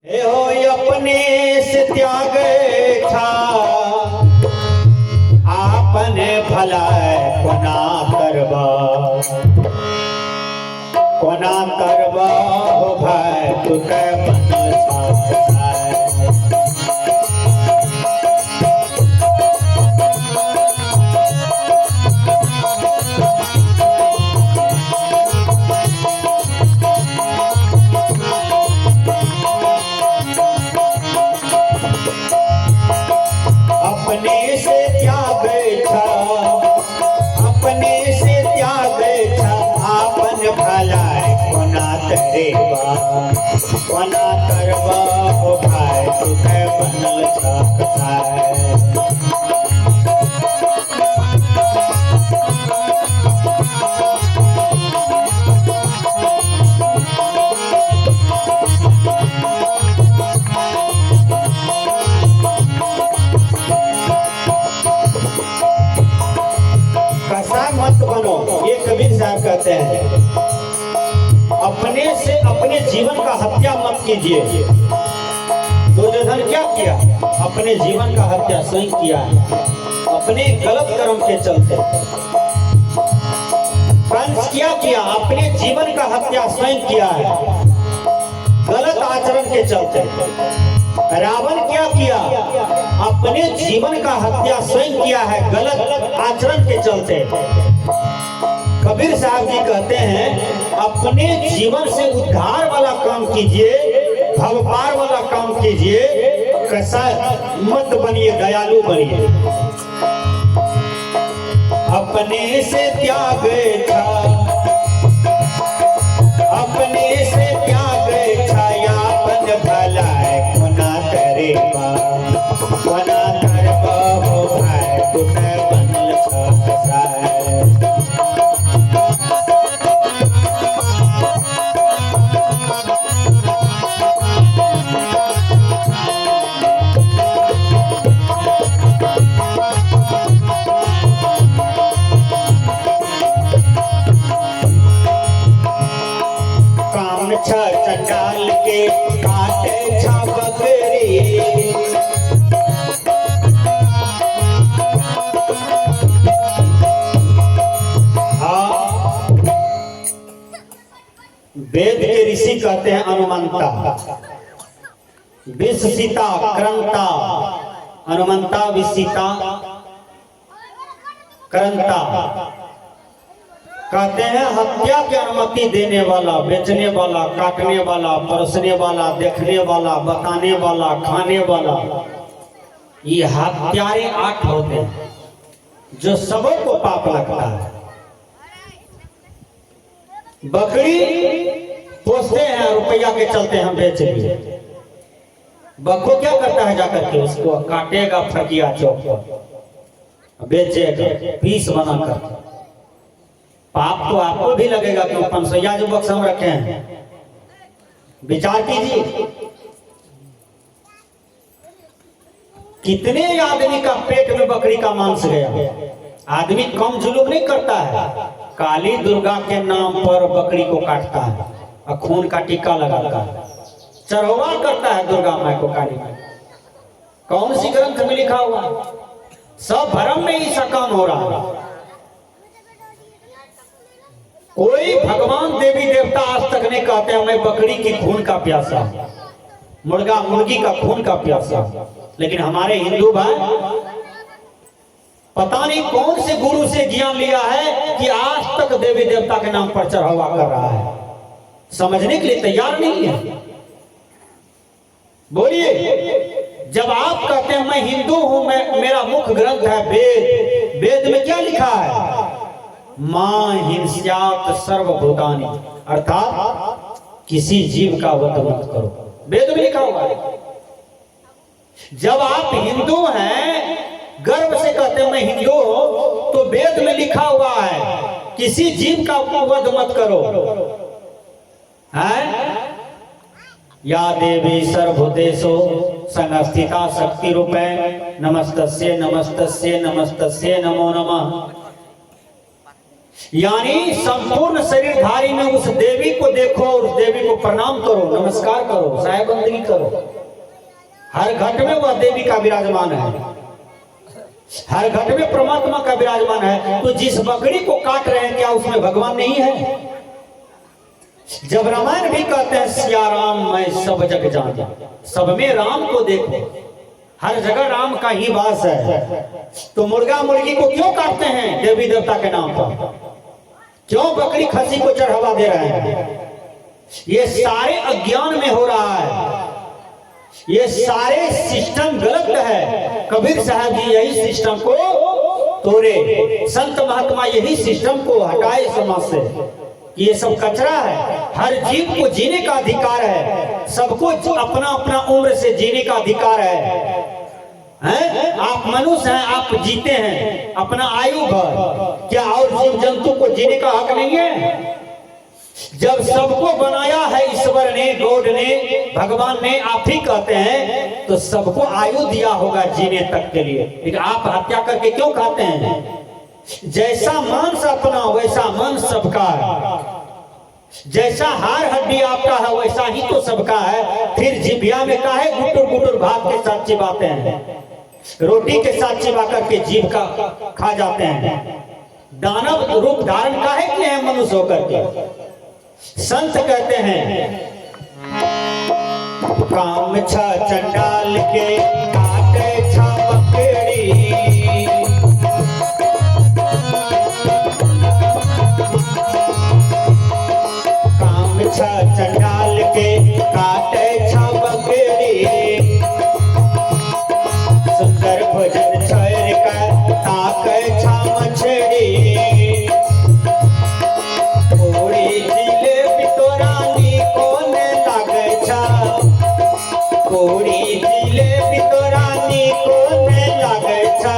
हे हो अपने से त्याग था आपने भलाए कोना करबा हो भाई तू के बनल छाप कोना करबा हो भाई तू के बनल छाप कसा मत बनो, ये कबीर साहब कहते हैं। अपने से अपने जीवन का हत्या मत कीजिए। दुर्योधन क्या किया? अपने जीवन का हत्या स्वयं किया है, अपने गलत कर्म के चलते। कंस क्या किया? अपने जीवन का हत्या स्वयं किया है, गलत आचरण के चलते। रावण क्या किया? अपने जीवन का हत्या स्वयं किया है, गलत आचरण के चलते। कबीर साहब जी कहते हैं अपने जीवन से उद्धार वाला काम कीजिए, भवपार वाला काम कीजिए, कैसा मत बनिए, दयालु बनिए। अपने से त्याग था, अपने से त्याग था यापन भलाए कोना करेगा, कोना करबा हो भाई तू के बनल छाप चंडाल के काटे छा बकरी, हाँ वेद के ऋषि कहते हैं अनुमंता, विषसिता क्रंता, अनुमंता विषसिता क्रंता। कहते हैं हत्या की अनुमति देने वाला, बेचने वाला, काटने वाला, परोसने वाला, देखने वाला, बताने वाला, खाने वाला, ये हत्यारे 8 होते हैं जो सबों को पाप लगता है। बकरी पोसते हैं, रुपया के चलते हम बेच लिए। बकरो क्या करता है? जाकर के उसको काटेगा फकिया चौक पर, बेचेगा पीस बनाकर। पाप तो आपको भी लगेगा कि 500 जो बक्स हम रखे हैं। विचार कीजिए कितने आदमी का पेट में बकरी का मांस गया। आदमी कम जुलूम नहीं करता है, काली दुर्गा के नाम पर बकरी को काटता है और खून का टीका लगाता है, चढ़वा करता है दुर्गा माई को, काली माई। कौन सी ग्रंथ में लिखा हुआ? सब भरम में ही काम हो रहा है। कोई भगवान देवी देवता आज तक नहीं कहते हैं मैं बकरी की खून का प्यासा, मुर्गा मुर्गी का खून का प्यासा। लेकिन हमारे हिंदू भाई पता नहीं कौन से गुरु से ज्ञान लिया है कि आज तक देवी देवता के नाम पर चढ़ावा कर रहा है, समझने के लिए तैयार नहीं है। बोलिए, जब आप कहते हैं मैं हिंदू हूं, मैं मेरा मुख्य ग्रंथ है वेद, वेद में क्या लिखा है? मां हिंस्यात सर्वभूतानि, अर्थात किसी जीव का वध मत करो, वेद में लिखा हुआ है। जब आप हिंदू हैं, गर्व से कहते हैं मैं हिंदू हूं, तो वेद में लिखा हुआ है किसी जीव का वध मत करो। है या देवी सर्वभूतेषु संस्थिता शक्ति रूपेण नमस्तस्ये नमस्तस्ये नमस्तस्ये नमो नमः। यानी संपूर्ण शरीरधारी में उस देवी को देखो, उस देवी को प्रणाम करो, नमस्कार करो, साहेबंदगी करो। हर घट में वह देवी का विराजमान है, हर घट में परमात्मा का विराजमान है। तो जिस बकरी को काट रहे हैं क्या उसमें भगवान नहीं है? जब रामायण भी कहते हैं सिया राम मैं सब जग जाना, सब में राम को देखो, हर जगह राम का ही वास है। तो मुर्गा मुर्गी को क्यों काटते हैं? देवी देवता के नाम पर। क्यों बकरी खसी को चढ़ावा दे रहे हैं? ये सारे अज्ञान में हो रहा है, ये सारे सिस्टम गलत है। कबीर साहब जी यही सिस्टम को तोड़े, संत महात्मा यही सिस्टम को हटाए समाज से। ये सब कचरा है। हर जीव को जीने का अधिकार है, सबको अपना अपना उम्र से जीने का अधिकार है। आप मनुष्य हैं, आप जीते हैं अपना आयु भर, क्या और जीव जंतु को जीने का हक नहीं है? जब सबको बनाया है ईश्वर ने, गॉड ने, भगवान ने, आप ही कहते हैं, तो सबको आयु दिया होगा जीने तक के लिए। लेकिन आप हत्या करके क्यों खाते हैं? जैसा मांस अपना वैसा मन सबका है, जैसा हार हड्डी आपका है वैसा ही तो सबका है। फिर जिभिया में काहे गुटुर गुटुर भात के साथ चिबाते हैं, रोटी के साथ चिबा करके जीभ का खा जाते हैं। दानव रूप धारण काहे किए हैं मनुष्य होकर के? संत कहते हैं काम छा चंडाल के काटे छा बकरी, काम छा चंडाल के काटे छा बकरी, सुंदर भोजन छोड़ कर ताके छा मछली, कोड़ी जिलेबी तो रानी को ने लागे छा,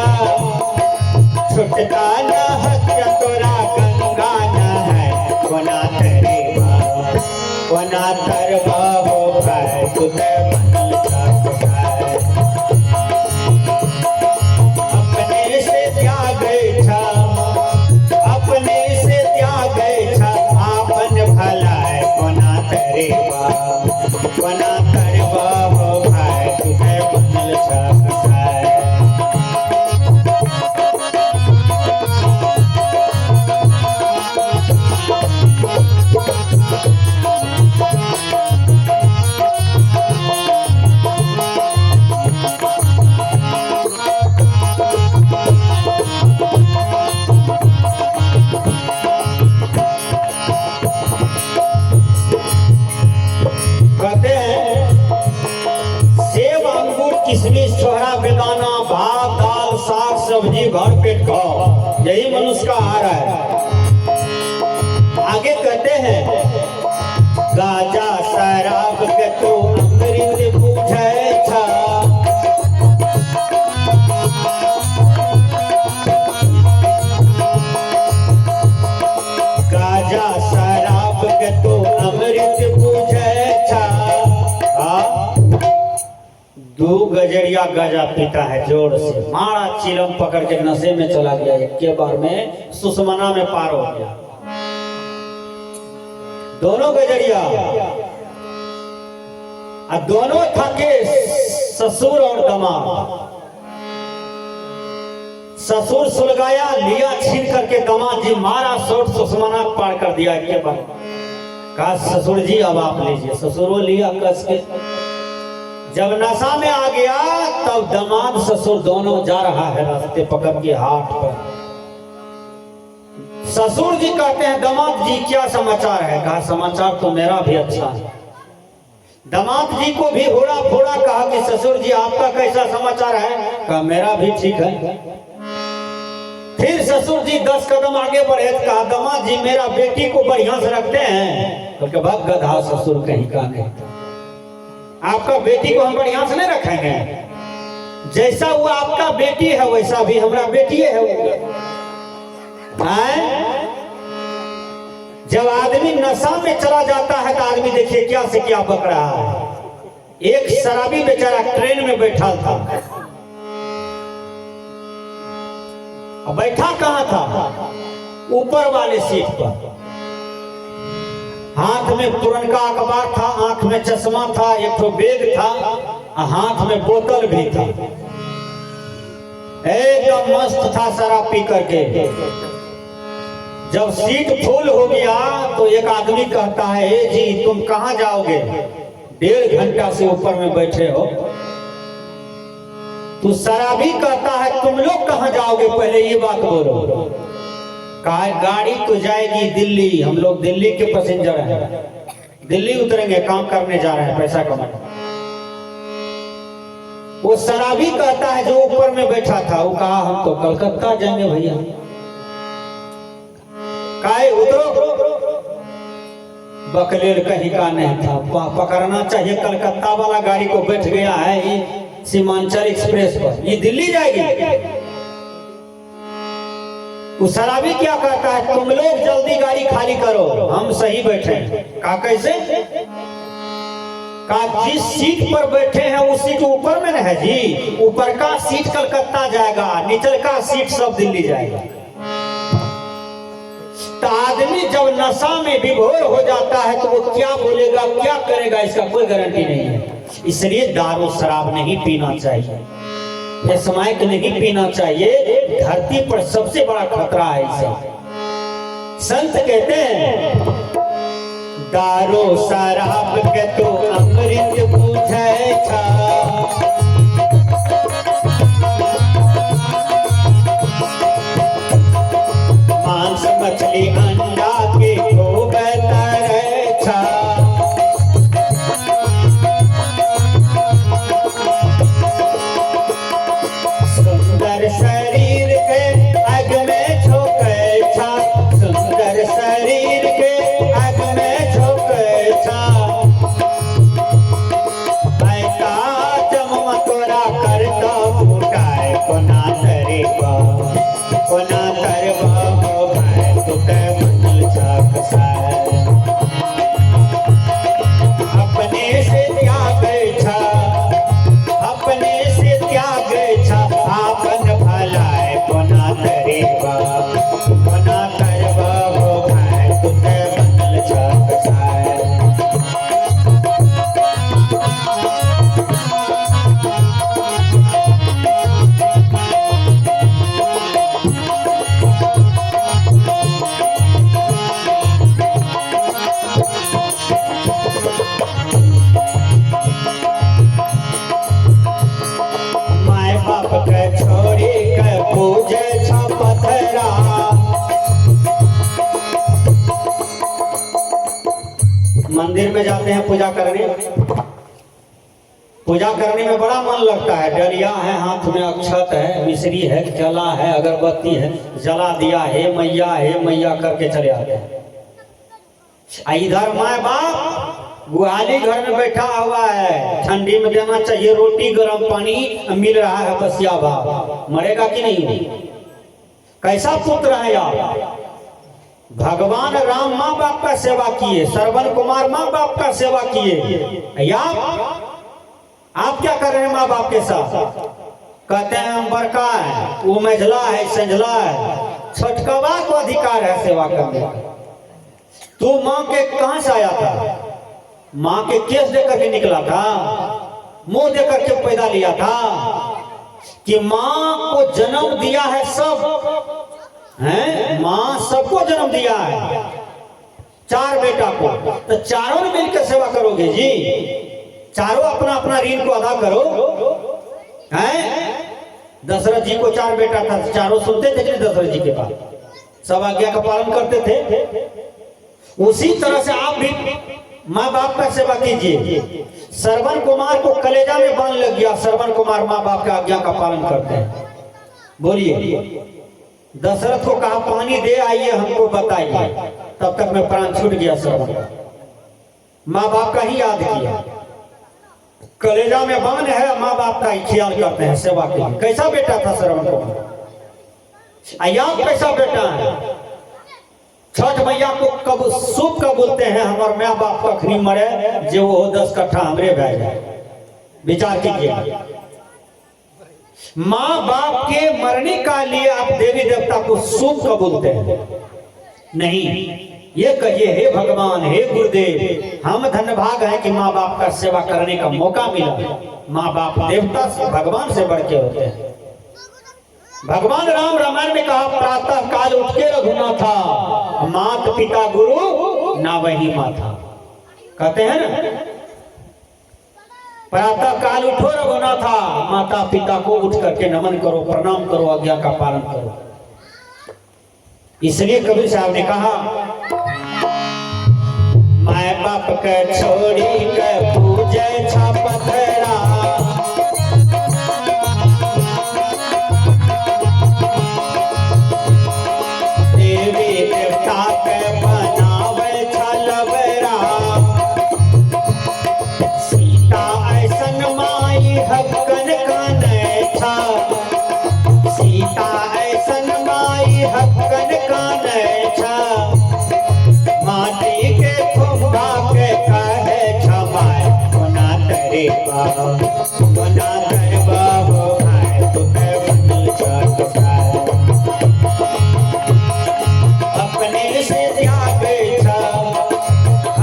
छुटका न हत्या तोरा गंगा न है, वना तेरे बाबा, वना तर बाबो है, तुझे बनल छा है। अपने से त्याग छा, अपने से त्याग छा, आपन भला है, वना तेरे बाबा, वना तर बाबो बनल छा है। कहते हैं किशमिश छोहरा बेदाना भात दाल साग सब्जी भर पेट खाओ, यही मनुष्य का आहार है। आगे कहते हैं गाजा शराब के तो अमृत बूझे छा, गाजा शराब के तो अमृत बूझे छा। दो गजरिया गजा पीता है जोर से, मारा चिलम पकड़ के नशे में चला गया, एक के बार में सुषमना में पार हो गया। दोनों गजरिया दोनों थके, ससुर और दामाद। ससुर सुलगाया, लिया छीन करके, दामाद जी मारा शॉट, सुषमना पार कर दिया। एक के बार कहा ससुर जी अब आप लीजिए, ससुरों लिया कस के। जब नशा में आ गया तब दामाद ससुर दोनों जा रहा है रास्ते पकड़ के हाथ पर। ससुर जी कहते हैं दामाद जी क्या समाचार है? कहा समाचार तो मेरा भी अच्छा है। दामाद जी को भी होड़ा फोड़ा कहा कि ससुर जी आपका कैसा समाचार है? कहा मेरा भी ठीक है। फिर ससुर जी 10 कदम आगे बढ़े, कहा दामाद जी मेरा बेटी को बढ़िया से रखते हैं। तो भाग गधा ससुर कहीं का नहीं, आपका बेटी को हम बढ़िया से नहीं रखेंगे, जैसा वो आपका बेटी है वैसा भी हमारा बेटी है। जब आदमी नशा में चला जाता है तो आदमी देखिए क्या से क्या बक रहा है। एक शराबी बेचारा ट्रेन में बैठा था, बैठा कहाँ था? ऊपर वाले सीट पर। हाथ में पुरनका अखबार था, आंख में चश्मा था, एक तो बैग था, हाथ में बोतल भी था, एकदम मस्त था शराब पी करके। जब सीट फुल हो गया तो एक आदमी कहता है, ए जी तुम कहां जाओगे, 1.5 घंटा से ऊपर में बैठे हो। तो शराबी कहता है, तुम लोग कहां जाओगे, पहले ये बात बोलो। कहा गाड़ी तो जाएगी दिल्ली, हम लोग दिल्ली के पैसेंजर हैं, दिल्ली उतरेंगे, काम करने जा रहे हैं, पैसा कमाने। वो शराबी कहता है जो ऊपर में बैठा था, वो कहा हम तो कलकत्ता जाएंगे भैया। काहे उतरो, बकलेल कहीं का नहीं था, पकड़ना चाहिए कलकत्ता वाला गाड़ी को, बैठ गया है ये सीमांचल एक्सप्रेस पर, ये दिल्ली जाएगी। उस शराबी क्या कहता है, तुम लोग जल्दी गाड़ी खाली करो, हम सही बैठे हैं। कहा कैसे? कहा जिस सीट पर बैठे हैं उस सीट ऊपर में न है जी, ऊपर का सीट कलकत्ता जाएगा, नीचे का सीट सब दिल्ली जाएगा। तो आदमी जब नशा में विभोर हो जाता है तो वो क्या बोलेगा, क्या करेगा, इसका कोई गारंटी नहीं है। इसलिए दारू शराब नहीं पीना चाहिए, स्मैक नहीं पीना चाहिए। धरती पर सबसे बड़ा खतरा है इसे। संत कहते हैं, दारू शराब के तो अमृत बूझे छा, मांस मछली अंडा के खूब तरह छा, सुंदर शरीर के अग में झोंके छा, सुंदर शरीर के अग में झोंके छा, ऐसा जम तोरा करता फूटाए कोना तरे को, कोना तरवा हो भाई तुके मंडल छाक सार, अपने से त्याग छा, अपने से त्याग छा, आपन भलाए कोना तरेवा, कोना तरवा हो भाई तुके मंडल छाक सार। माय बाप के छोड़ी के पूजे छ पथरा, मंदिर में जाते हैं पूजा करने, पूजा करने में बड़ा मन लगता है। डलिया है, हाथ में अक्षत है, मिश्री है, जला है, अगरबत्ती है, जला दिया, हे मैया करके चले आते हैं। इधर माँ बाप गुहाली घर में बैठा हुआ है, ठंडी में देना चाहिए रोटी, गर्म पानी मिल रहा है, बसिया भाव, मरेगा कि नहीं? कैसा पुत्र है आप? भगवान राम माँ बाप का सेवा किए, श्रवण कुमार माँ बाप का सेवा किए, या आप क्या कर रहे हैं माँ बाप के साथ? कहते हैं हम बड़का है, वो मझला है, संझला है, छोटकवा को अधिकार है सेवा करने का। तू माँ के कहां से आया था? माँ के केस देकर के निकला था, मुंह देकर के पैदा लिया था, कि माँ को जन्म दिया है सब हैं, माँ सबको जन्म दिया है, 4 बेटा को, तो चारों ने मिलकर सेवा करोगे जी, चारों अपना अपना ऋण को अदा करो हैं। दशरथ जी को 4 बेटा था, चारों सुनते थे कि दशरथ जी के पास, सब आज्ञा का पालन करते थे। उसी तरह से आप भी माँ बाप का सेवा कीजिए। श्रवण कुमार को कलेजा में बांध लग गया, श्रवण कुमार माँ बाप के आज्ञा का पालन करते हैं। बोलिए, दशरथ को कहा पानी दे आइए हमको बताइए, तब तक में प्राण छूट गया श्रवण का, माँ बाप का ही याद किया। कलेजा में बांध है, माँ बाप का ही ख्याल करते हैं सेवा के लिए। कैसा बेटा था श्रवण कुमार, आप कैसा बेटा है? छठ मैया को कब शुभ का बोलते हैं, हमारे माँ बाप कखनी मरे जो वो 10 कट्ठा हमरे भाई जाए। विचार कीजिए, माँ बाप के मरने का लिए आप देवी देवता को शुभ का बोलते हैं। नहीं, ये कहिए हे भगवान, हे गुरुदेव, हम धन्यभाग हैं कि माँ बाप का सेवा करने का मौका मिला। माँ बाप देवता से, भगवान से बढ़ के होते हैं। भगवान राम रामायण में कहा, प्रातः काल उठ के रघुनाथा, माता पिता गुरु ना वही माथा। कहते हैं ना, प्रातः काल उठो रघुनाथा, माता पिता को उठ करके नमन करो, प्रणाम करो, आज्ञा का पालन करो। इसलिए कबीर साहब ने कहा, माय बाप के छोड़ी के पूजे छापथरा, देवी देवता के बनावे छलबरा, सीता ऐसन माई हक्कन काने छा, सीता ऐसन माई हक्कन काने छा, माटी के फुंगा के कहे छमाए, कोना तेरे बाबा, कोना तेरे बाबा है, तुके बनल छत साए, अपने से त्याग छा,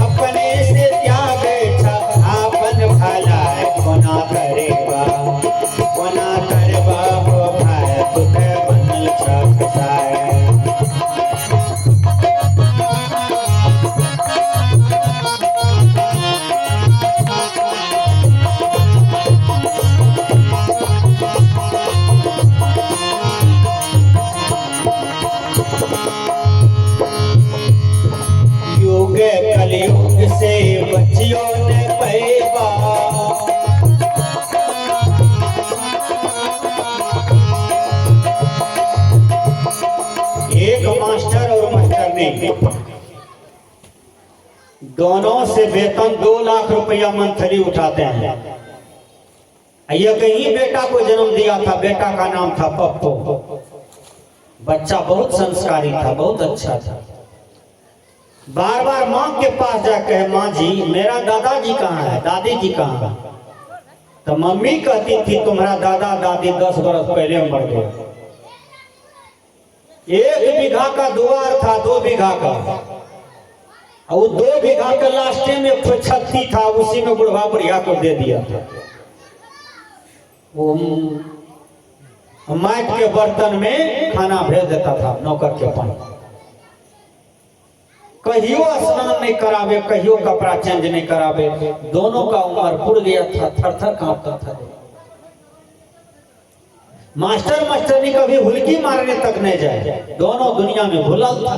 अपने से त्याग छा, आपन भलाई कोना करे बाबा, कोना करे बाबा है, तुके बनल छत साए। युग कलयुग से बच्चियों ने पैबा, एक मास्टर और मास्टरनी दोनों से वेतन 2 लाख रुपया मंथली उठाते हैं। ये कहीं बेटा को जन्म दिया था, बेटा का नाम था पप्पू। बच्चा बहुत संस्कारी था, बहुत अच्छा था। बार बार माँ के पास जाकर, माँ जी मेरा दादाजी कहाँ है, दादी जी कहाँ है? तो मम्मी कहती थी, तुम्हारा दादा दादी 10 बरस पहले मर गए। 1 बीघा का दुआर था, 2 बीघा का, और 2 बीघा का लास्टे में छत्ती था, उसी में बुढ़वा बुढ़िया को दे दिया था। वो माइट के बर्तन में खाना भेज देता था नौकर के पास। कहियो स्नान नहीं करावे, कहियो कपड़ा चेंज नहीं करावे। दोनों का उम्र पुर गया था, थर थर कांपता था। मास्टर मास्टरनी कभी हुलकी मारने तक नहीं जाए, दोनों दुनिया में भूला था।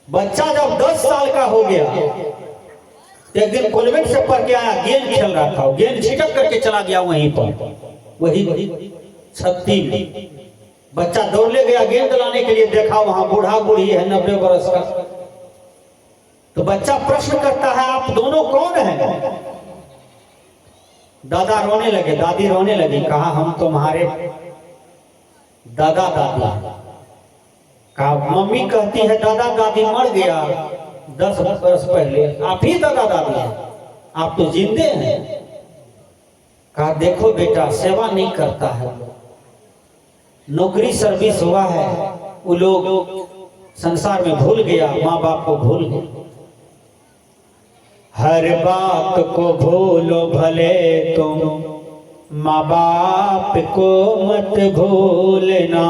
बच्चा जब 10 साल का हो गया, एक दिन कॉन्वेंट से पढ़ के आया, गेंद खेल रहा था, गेंद छिटक करके चला गया वहीं पर, वही छत्ती में। बच्चा दौड़ ले गया गेंद लाने के लिए, देखा वहां बूढ़ा बूढ़ी है 90 बरस का। तो बच्चा प्रश्न करता है, आप दोनों कौन हैं? दादा रोने लगे, दादी रोने लगी। कहा, हम तुम्हारे दादा दादी। कहा, मम्मी कहती है दादा दादी मर गया 10 वर्ष पहले, आप ही दादा दादी हैं, आप तो जिंदे हैं। कहा, देखो बेटा, सेवा नहीं करता है, नौकरी सर्विस हुआ है, वो लोग संसार में भूल गया, माँ बाप को भूल गए। हर बात को भूलो भले तुम, माँ बाप को मत भूलना।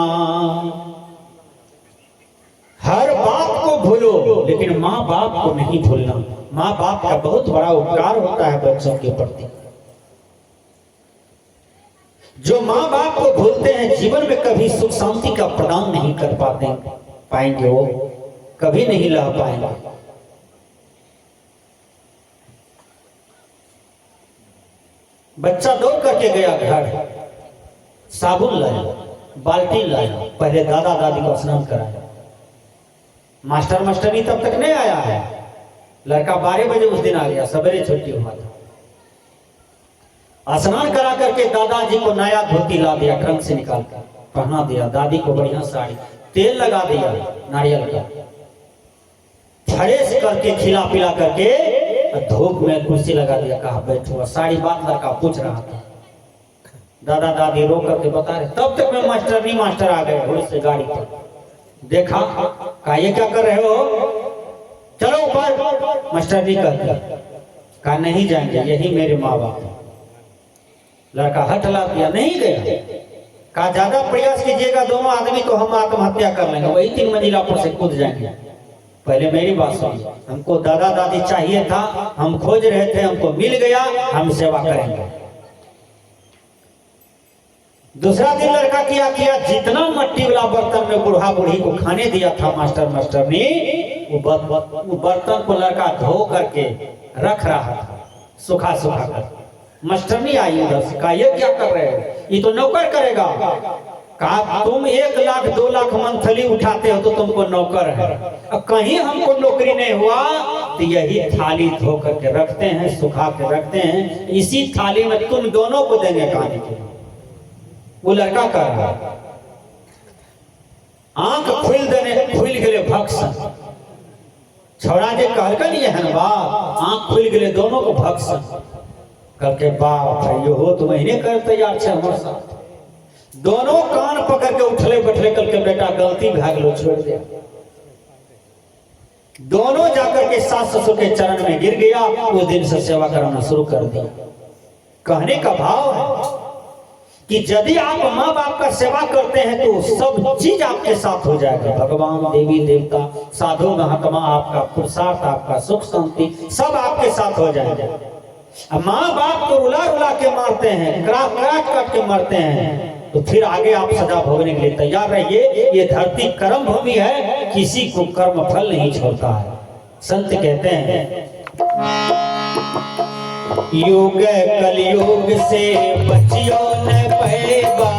हर बात को भूलो, लेकिन माँ बाप को नहीं भूलना। माँ बाप का बहुत बड़ा उपकार होता है बच्चों के प्रति। जो माँ बाप को भूलते हैं, जीवन में कभी सुख शांति का प्रदान नहीं कर पाएंगे, वो कभी नहीं ला पाएंगे। बच्चा दौड़ करके गया घर, साबुन लाया, बाल्टी लाया, पहले दादा दादी को स्नान कराया। मास्टर मास्टरनी तब तक नहीं आया है। लड़का 12 बजे उस दिन आ गया, सवेरे छुट्टी हुआ था। स्नान करा करके दादाजी को नया धोती ला दिया, ट्रंक से निकाल कर पहना दिया। दादी को बढ़िया साड़ी, तेल लगा दिया नारियल का, फ्रेश करके खिला पिला करके धूप में कुर्सी लगा दिया। कहा बैठो। सारी बात लड़का पूछ रहा था। दादा दादी रो करके बता रहे। तब तक में मास्टर आ गए घोड़े से गाड़ी पर। देखा, कहा ये क्या कर रहे हो, चलो ऊपर। मास्टर जी कहते, कहा नहीं जाएंगे, यही मेरे माँ बाप। लड़का हटला दिया, नहीं गया। कहा ज्यादा प्रयास कीजिएगा दोनों आदमी तो हम आत्महत्या कर लेंगे, वही 3 मंजिला पर से कूद जाएंगे। पहले मेरी बात सुनिए, हमको दादा दादी चाहिए था, हम खोज रहे थे, हमको मिल गया, हम सेवा करेंगे। दूसरा दिन लड़का किया जितना मट्टी वाला बर्तन में बूढ़ा बूढ़ी को खाने दिया था मास्टर ने, वो बर्तन को लड़का धो करके रख रहा था, सुखा कर। मास्टर नहीं आई उधर से, कहा ये क्या कर रहे हो, ये तो नौकर करेगा। कहा तुम 1 लाख 2 लाख मंथली उठाते हो तो तुमको नौकर है, अब कहीं हमको नौकरी नहीं हुआ तो यही थाली धो करके रखते हैं, सुखा के रखते हैं, इसी थाली में तुम दोनों को देंगे खाने के। वो लड़का कर रहा, आंख खुल गए भक्स। छोड़ा जे कहलकन ये है बाप, आंख खुल गए दोनों को भक्स करके। बाप भाई हो तुम इन्हें कर तैयार छे हमारे साथ। दोनों कान पकड़ के उठले बैठले कल के बेटा गलती भाग लो, छोड़ दे। दोनों जाकर के सास ससुर के चरण में गिर गया। वो दिन से सेवा करना शुरू कर दिया। कहने का भाव है कि यदि आप माँ बाप का सेवा करते हैं तो सब चीज आपके साथ हो जाएगा। भगवान, देवी देवता, साधु महात्मा, आपका पुरुषार्थ, आपका सुख शांति सब आपके साथ हो जाएगा। माँ बाप को रुला के मारते हैं, काट के मारते हैं, तो फिर आगे आप सजा भोगने के लिए तैयार रहिए। ये धरती कर्म भूमि है, किसी को कर्म फल नहीं छोड़ता है। संत कहते हैं युग कलयुग से बचियो न पैबा।